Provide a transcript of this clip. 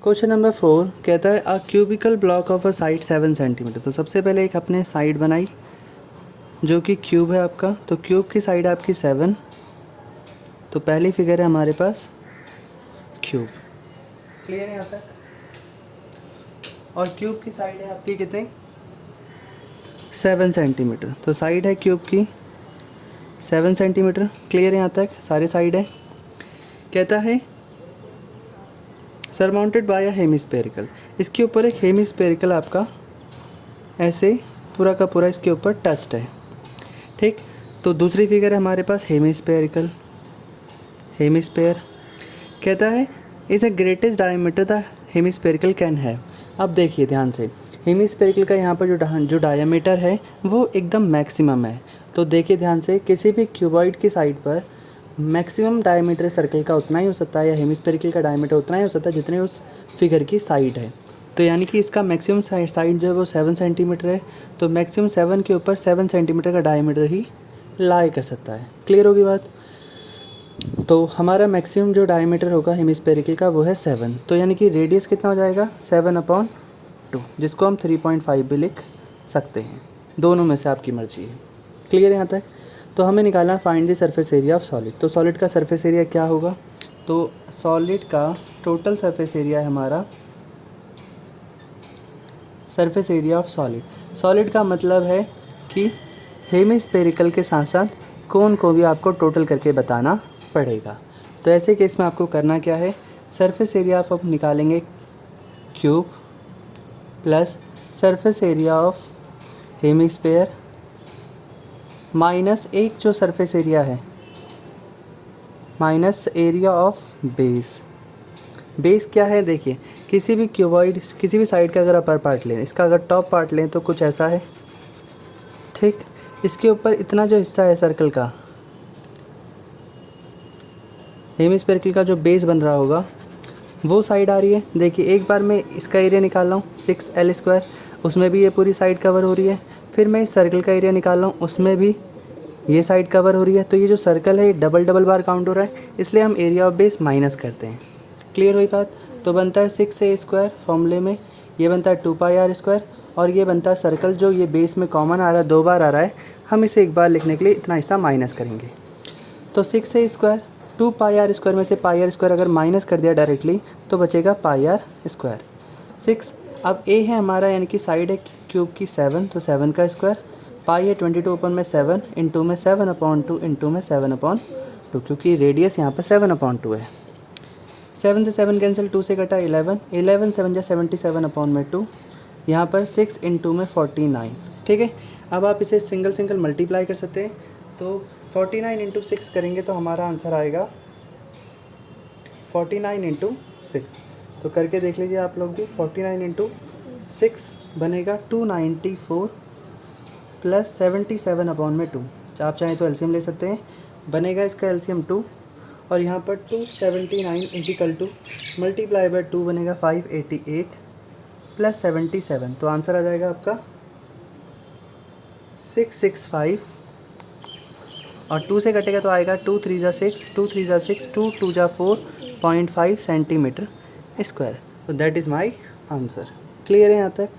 Question number 4 कहता है a cubical block of a side 7 centimetre. तो सबसे पहले एक अपने साइड बनाई जो कि क्यूब है आपका, तो क्यूब की साइड आपकी 7, तो पहली फिगर है हमारे पास क्यूब। क्लियर है यहाँ तक? और क्यूब की साइड है आपकी कितनी? 7 सेंटीमीटर। तो साइड है क्यूब की 7 सेंटीमीटर। क्लियर है यहाँ तक? सारे साइड है। कहता है सरमाउंटेड बाय अ हेमिस्फेरिकल, इसके ऊपर एक हेमिस्फेरिकल आपका ऐसे पूरा का पूरा इसके ऊपर टस्ट है। ठीक, तो दूसरी फिगर है हमारे पास हेमिस्फेरिकल, हेमिस्फेयर। कहता है is a greatest diameter the hemispherical can have. अब देखिए ध्यान से, हेमिस्फेरिकल का यहाँ पर जो डायमीटर है वो एकदम मैक्सिमम है। तो देखिए ध्यान से, किसी भी क्यूबॉइड की साइड पर मैक्सिमम डायमीटर सर्कल का उतना ही हो सकता है या हेमिस्फेरिकल का डायमीटर उतना ही हो सकता है जितने उस फिगर की साइड है। तो यानी कि इसका मैक्सिमम साइड जो है वो 7 सेंटीमीटर है, तो मैक्सिमम 7 के ऊपर 7 सेंटीमीटर का डायमीटर ही लाई कर सकता है। क्लियर होगी बात? तो हमारा मैक्सिमम जो डायमीटर होगा हेमिस्फेरिकल का वो है 7, तो यानी कि रेडियस कितना हो जाएगा 7/2, जिसको हम 3.5 भी लिख सकते हैं। दोनों में से आपकी मर्जी है। क्लियर है यहाँ तक? तो हमें निकालना find the surface area of solid. तो सॉलिड का सरफेस एरिया क्या होगा? तो सॉलिड का टोटल सरफेस एरिया है हमारा, surface area of solid. Solid का मतलब है कि हेमिस्फेरिकल के साथ साथ कोन को भी आपको टोटल करके बताना पड़ेगा। तो ऐसे केस में आपको करना क्या है, सरफेस एरिया आप निकालेंगे cube plus surface area of hemisphere minus एक जो सरफेस एरिया है minus area of base. Base क्या है? देखिए, किसी भी क्यूबॉइड किसी भी साइड का अगर अपर पार्ट लें, इसका अगर टॉप पार्ट लें तो कुछ ऐसा है। ठीक, इसके ऊपर इतना जो हिस्सा है सर्कल का, हेमिस्फेरिकल का जो बेस बन रहा होगा वो साइड आ रही है। देखिए एक बार मैं इसका एरिया निकाल रहा हूँ 6L², उसमें भी ये पूरी साइड कवर हो रही है। फिर मैं इस सर्कल का एरिया निकाल रहा हूँ, उसमें भी ये साइड कवर हो रही है। तो ये जो सर्कल है ये डबल डबल बार काउंट हो रहा है, इसलिए हम एरिया ऑफ बेस माइनस करते हैं। क्लियर हुई बात? तो बनता है 6A² फॉर्मूले में, ये बनता है 2πr², और ये बनता है सर्कल जो ये बेस में कॉमन आ रहा है, 2 बार आ रहा है, हम इसे एक बार लिखने के लिए इतना हिस्सा माइनस करेंगे। तो 6A², 2πr² में से πr² अगर माइनस कर दिया डायरेक्टली तो बचेगा πr²। 6, अब a है हमारा यानी कि साइड है क्यूब की 7, तो 7 का स्क्वायर, पाई है 22/7 इंटू में 7/2 इंटू में 7/2, क्योंकि रेडियस यहाँ पर 7/2 है। 7 से 7 कैंसिल, 2 से कटा 11, 11 7 जा 77/2, यहाँ पर 6 इंटू में 49। ठीक है, अब आप इसे सिंगल सिंगल मल्टीप्लाई कर सकते हैं। तो 49 इंटू 6 करेंगे तो हमारा आंसर आएगा 49 इंटू 6। तो करके देख लीजिए आप लोग भी, 49 इंटू 6 बनेगा 294 प्लस 77/2। आप चाहें तो एलसीएम ले सकते हैं, बनेगा इसका एलसीएम 2, और यहाँ पर 279 इजिकल टू मल्टीप्लाई बाय 2 बनेगा 588 प्लस 77, तो आंसर आ जाएगा आपका 665, और 2 से कटेगा तो आएगा 2 3 जा 6, 2 3 जा 6, 2 2 जा 4.5 सेंटीमीटर स्क्वायर। तो that is my answer. Clear है यहाँ तक?